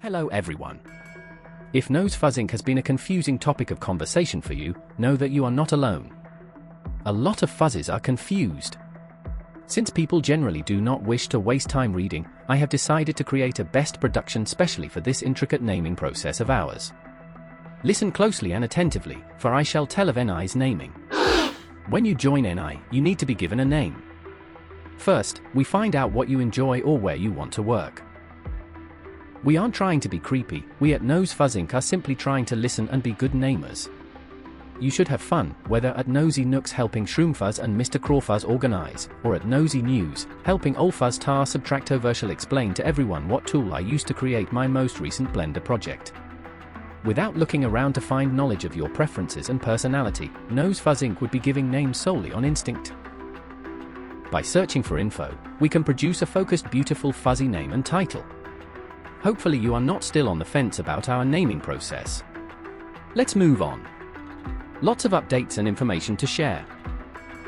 Hello everyone. If Nosefuzz Inc. has been a confusing topic of conversation for you, know that you are not alone. A lot of fuzzes are confused. Since people generally do not wish to waste time reading, I have decided to create a best production specially for this intricate naming process of ours. Listen closely and attentively, for I shall tell of NI's naming. When you join NI, you need to be given a name. First, we find out what you enjoy or where you want to work. We aren't trying to be creepy, we at Nosefuzz Inc. are simply trying to listen and be good namers. You should have fun, whether at Nosy Nooks helping Shroomfuzz and Mr. Crawfuzz organize, or at Nosy News, helping Olfuzz Tar Subtractoversial explain to everyone what tool I used to create my most recent Blender project. Without looking around to find knowledge of your preferences and personality, Nosefuzz Inc. would be giving names solely on instinct. By searching for info, we can produce a focused, beautiful, fuzzy name and title. Hopefully you are not still on the fence about our naming process. Let's move on. Lots of updates and information to share.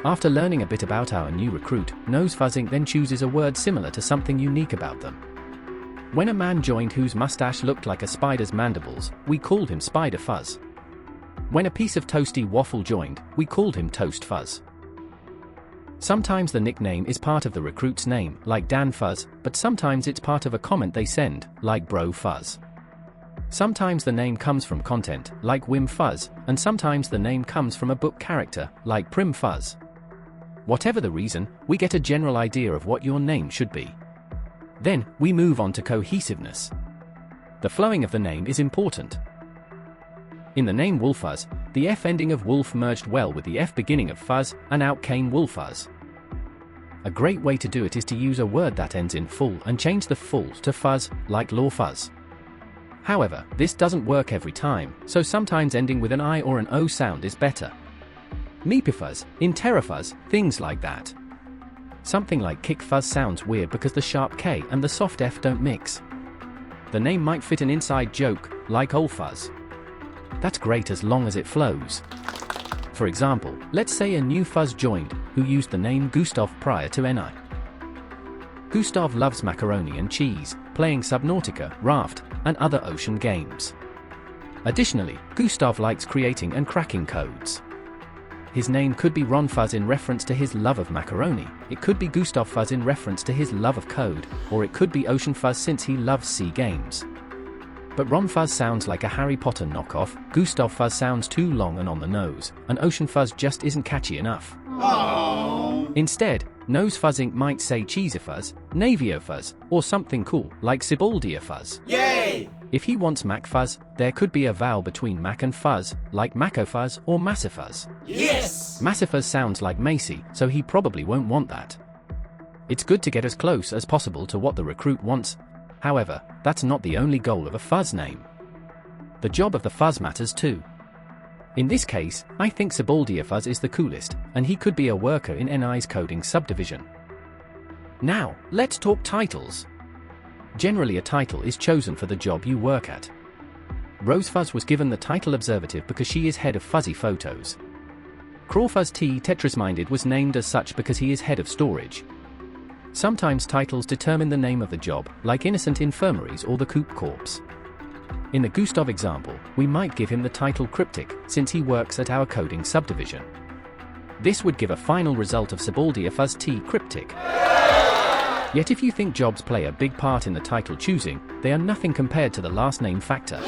After learning a bit about our new recruit, Nosefuzz Inc. then chooses a word similar to something unique about them. When a man joined whose mustache looked like a spider's mandibles, we called him Spider Fuzz. When a piece of toasty waffle joined, we called him Toast Fuzz. Sometimes the nickname is part of the recruit's name, like Dan Fuzz, but sometimes it's part of a comment they send, like Bro Fuzz. Sometimes the name comes from content, like Wim Fuzz, and sometimes the name comes from a book character, like Prim Fuzz. Whatever the reason, we get a general idea of what your name should be. Then, we move on to cohesiveness. The flowing of the name is important. In the name Wolfuzz, the F ending of wolf merged well with the F beginning of fuzz, and out came Wolfuzz. A great way to do it is to use a word that ends in full and change the full to fuzz, like Lawfuzz. However, this doesn't work every time, so sometimes ending with an I or an O sound is better. Meepifuzz, Interrafuzz, things like that. Something like Kickfuzz sounds weird because the sharp K and the soft F don't mix. The name might fit an inside joke, like Olfuzz. That's great as long as it flows. For example, let's say a new fuzz joined, who used the name Gustav prior to NI. Gustav loves macaroni and cheese, playing Subnautica, Raft, and other ocean games. Additionally, Gustav likes creating and cracking codes. His name could be Ron Fuzz in reference to his love of macaroni, it could be Gustav Fuzz in reference to his love of code, or it could be Ocean Fuzz since he loves sea games. But Ron Fuzz sounds like a Harry Potter knockoff, Gustav Fuzz sounds too long and on the nose, and Ocean Fuzz just isn't catchy enough. Aww. Instead, Nosefuzz Inc. might say Cheesifuzz, Naviofuzz, or something cool, like Sibaldiafuzz. Yay! If he wants Macfuzz, there could be a vowel between Mac and Fuzz, like Macofuzz or Massifuzz. Yes! Massifuzz sounds like Macy, so he probably won't want that. It's good to get as close as possible to what the recruit wants. However, that's not the only goal of a fuzz name. The job of the fuzz matters too. In this case, I think Sibaldiafuzz is the coolest, and he could be a worker in NI's coding subdivision. Now, let's talk titles. Generally a title is chosen for the job you work at. Rosefuzz was given the title Observative because she is head of fuzzy photos. Crawfuzz T Tetrisminded was named as such because he is head of storage. Sometimes titles determine the name of the job, like Innocent Infirmaries or the Coop Corps. In the Gustav example, we might give him the title Cryptic, since he works at our coding subdivision. This would give a final result of Sibaldiafuzz T Cryptic. Yet if you think jobs play a big part in the title choosing, they are nothing compared to the last name factor.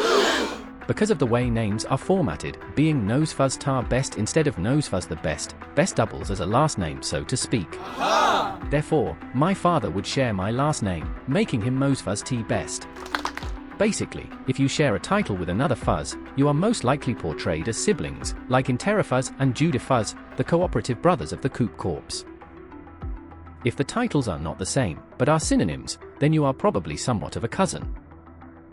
Because of the way names are formatted, being Nosefuzz Tar Best instead of Nosefuzz the Best doubles as a last name, so to speak. Aha! Therefore, my father would share my last name, making him Nosefuzz T Best. Basically, if you share a title with another fuzz, you are most likely portrayed as siblings, like Interrafuzz and Judifuzz, the cooperative brothers of the Coop Corps. If the titles are not the same, but are synonyms, then you are probably somewhat of a cousin.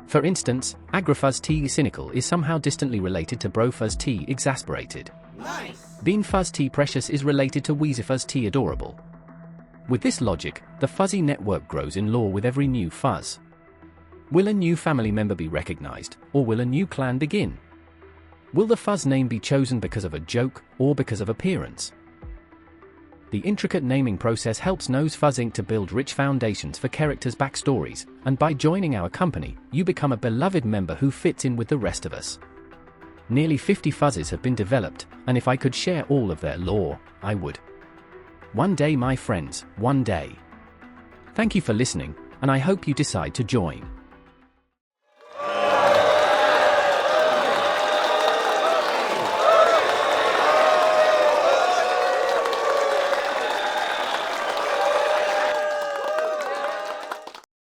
For instance, Agrafuzz T Cynical is somehow distantly related to Brofuzz T Exasperated. Nice! Beanfuzz T Precious is related to Weezifuzz T Adorable. With this logic, the fuzzy network grows in lore with every new fuzz. Will a new family member be recognized, or will a new clan begin? Will the fuzz name be chosen because of a joke, or because of appearance? The intricate naming process helps Nosefuzz Inc. to build rich foundations for characters' backstories, and by joining our company, you become a beloved member who fits in with the rest of us. Nearly 50 fuzzes have been developed, and if I could share all of their lore, I would. One day, my friends, one day. Thank you for listening, and I hope you decide to join.